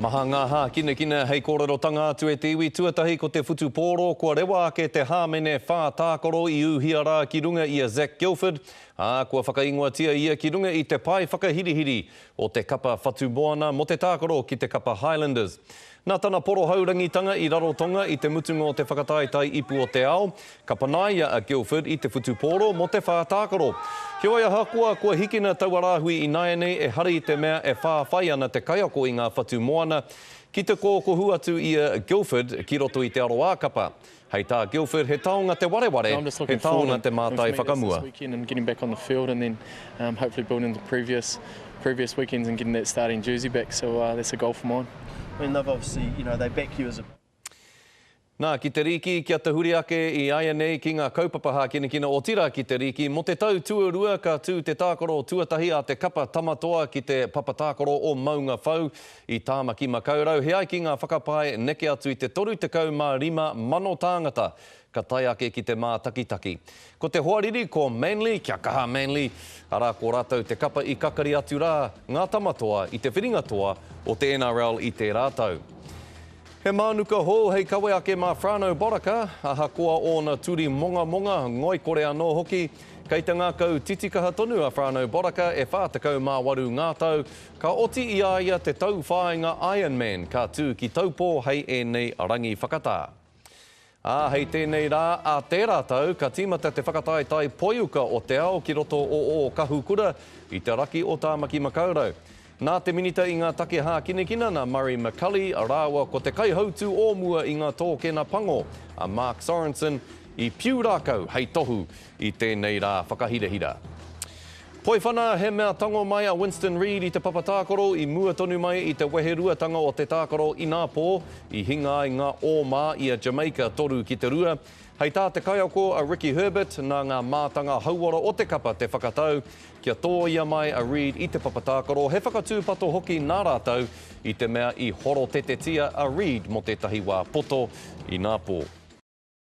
Maha ngā hā kina hei kōrero tanga atu e te iwi tuatahi ko te whutu pōro kua rewa ake te hāmene whātākoro i uhiara ki runga i a Zac Guildford. Kua whakaingoatia ia ki runga i te pai whakahirihiri o te kapa whatu moana mo te tākoro ki te kapa Highlanders. Nā tana poro haurangitanga i Rarotonga i te mutunga o te whakataetai ipu o te ao, ka panaia a Guildford i te whutu pōro mo te whātākoro. Heoi aha kua hikina tauarahui i Naianei e hari i te mea e whāwhai ana te kaiako i ngā whatu moana ki te kōkohu atu i a Guildford ki roto i te aroa kapa. Hei tā Guildford, he taonga te wareware, he taonga te mātai whakamua. And getting back on the field and then hopefully building the previous weekends and getting that starting jersey back. So that's a goal for mine. I mean, they've obviously, they back you as a... Nā, ki te riki, kia te huri ake i aia nei ki ngā kaupapa kina o tira ki te riki. Mo te tau tuarua ka tū te tākoro tuatahi a te kapa tamatoa ki te papatākoro o Maunga Whau i Tāmaki Makaurau. He ai ki ngā whakapae neke atu i te 35 mano tāngata ka tai ake ki te mātakitaki. Ko te hoariri ko Manly, kia kaha Manly, ara ko rātou te kapa i kakari atu rā ngā tamatoa i te whiringatoa o te NRL i te rātou. He mānuka hō hei kawe ake mā Frano Boraka, aha koa ona turi monga ngoi kore anō hoki, kei te ngākau titikaha tonu a Frano Boraka e whātakau mā waru ngātau, ka oti i aia te tau whāinga Ironman, ka tū ki taupō hei e nei arangi whakatā. Hei tēnei rā, a te rātau, ka tīmata te whakataetai poiuka o te ao ki roto o Kahukura i te raki o Tāmaki Makaurau. Nā te minita i ngā take hākinekina na Murray McCully, a rāua ko te kaihautu o mua i ngā tōkena pango, a Mark Sorensen i piu rākau hei tohu i tēnei rā whakahirahira. Poiwhana he mea tango mai a Winston Reid i te papatākoro i mua tonu mai i te weheruatanga o te tākoro i nā pō, i hinga i ngā ōmā i a Jamaica toru ki te rua. Hei tā te kaiako a Ricky Herbert nā ngā mātanga hauara o te kapa te whakatau, kia tō ia mai a Reid i te papatākoro, he whakatūpato hoki nā rātau i te mea i horo te tia a Reid mo te tahi wā poto i nā pō.